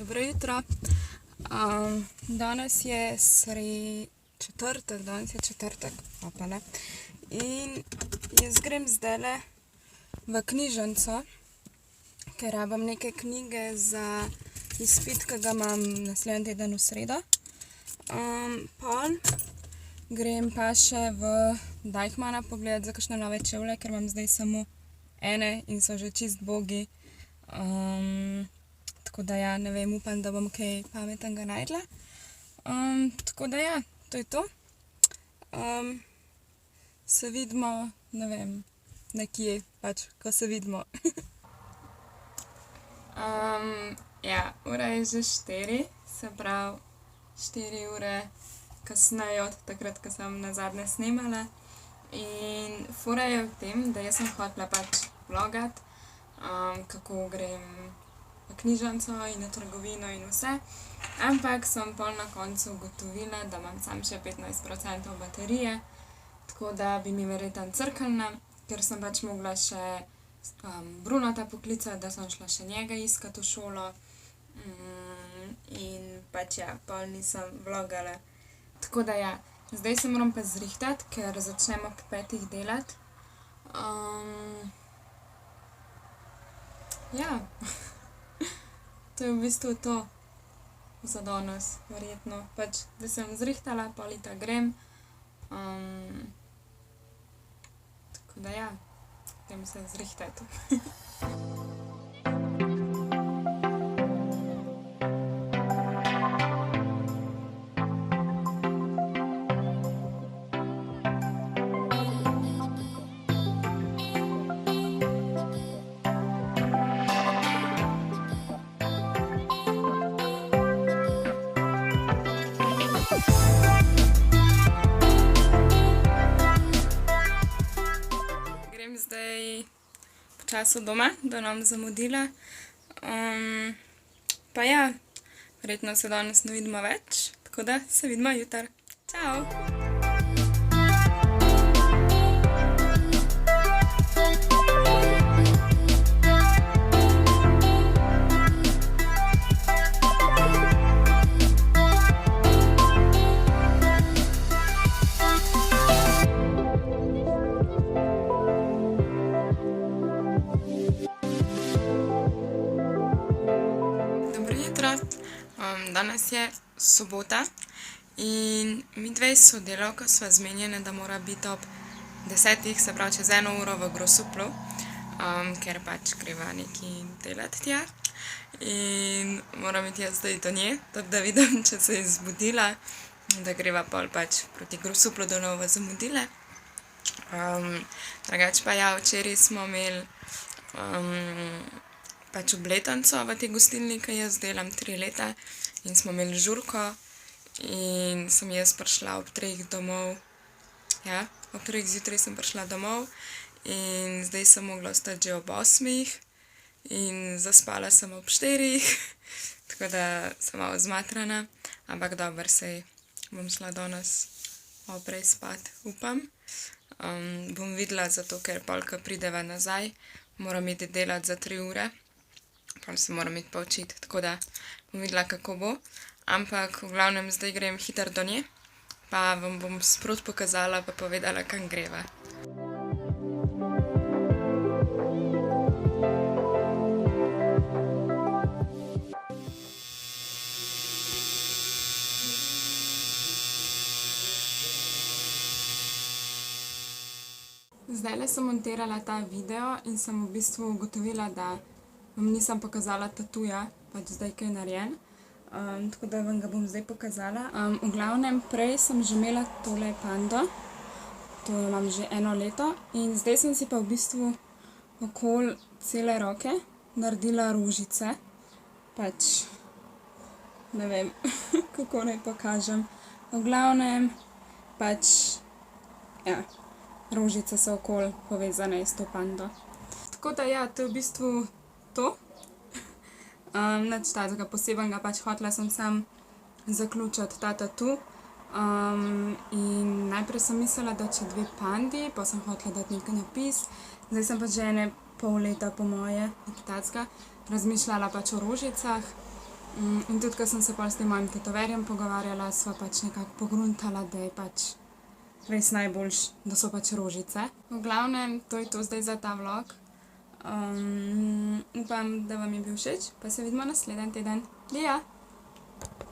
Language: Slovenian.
Dobro jutro. Danes je četrtek, opale. In jaz grem zdajle v knjižnico, ker rabim neke knjige za izpit, ki ga imam naslednji teden v sredo. Pol grem pa še v Deichmanna pogledat za kakšne nove čevlje, ker imam zdaj samo ene in so že čist bogi. Tako da ja, ne vem, upam, da bom kaj pametnega našla. Tako da ja, to je to. Se vidimo, ne vem, nekje, pač, ko se vidimo. Ja, ura je že 4, se pravi 4 ure kasneje od takrat, ko sem nazadnje snemala. In fora je v tem, da jaz sem hotela pač vlogat, kako grem v knjižnico in v trgovino in vse, ampak sem pol na koncu ugotovila, da imam samo še 15% baterije, tako da bi mi verjetno crknila, ker sem pač mogla še Brunota poklicati, da sem šla še njega iskat v šolo, in pač ja, pol nisem vlogala. Tako da ja, zdaj se moram pa zrihtati, ker začnem ob 5 delati. Ja, to je v bistvu to za danes, verjetno. Pač, da sem zrihtala, pol itak grem. Tako da ja, grem se zrihtati. Grem zdaj počasi doma, da ne bom zamudila. Pa ja, verjetno se danes ne vidimo več, tako da se vidimo jutri. Čau! Danes je sobota in midve s sodelavko sva zmenjene, da mora biti ob 10, se pravi čez 1 uro v Grosuplju, ker pač greva nekaj delati tja. In moram iti jaz zdaj do nje, tako da vidim, če se je zbudila, da greva pol pač proti Grosuplu do Nove Zamudile. Drugače pa ja, včeraj smo imeli pač obletnico v tej gostilni, ki jaz delam 3 leta, in smo imeli žurko in sem jaz prišla ob 3 domov. Ja, ob 3 zjutraj sem prišla domov in zdaj sem mogla ostati že ob 8 in zaspala sem ob 4, tako da sem malo zmatrana, ampak dobro, sej bom šla danes malo prej spat, upam. Bom videla, zato ker pol, ko prideva nazaj, moram iti delati za 3 ure. Pol se moram iti poučiti, tako da bom videla, kako bo. Ampak v glavnem zdaj grem hitro do nje, pa vam bom sproti pokazala pa povedala, kam greva. Zdajle sem montirala ta video in sem v bistvu ugotovila, da vam nisem pokazala tatuja, pač zdaj, ko je narejen. Tako da vam ga bom zdaj pokazala. V glavnem, prej sem že imela tole pando, to imam že 1 leto, in zdaj sem si pa v bistvu okoli cele roke naredila rožice. Pač, ne vem, kako naj pokažem. V glavnem, pač, ja, rožice so okoli povezane s to pando. Tako da ja, to je v bistvu to. Nič takega posebnega, pač hotela sem samo zaključiti ta tatu. In najprej sem mislila, da če 2 pandi, pa sem hotela dati nekaj napis. Zdaj sem pač že ene pol leta po moje, nekaj takega, razmišljala pač o rožicah. In tudi, ko sem se pol s tem mojim tetoverjem pogovarjala, sva pač nekako pogruntala, da je pač res najboljš, da so pač rožice. V glavnem, to je to zdaj za ta vlog. Upam, da vam je bil všeč, pa se vidimo naslednji teden. Lija!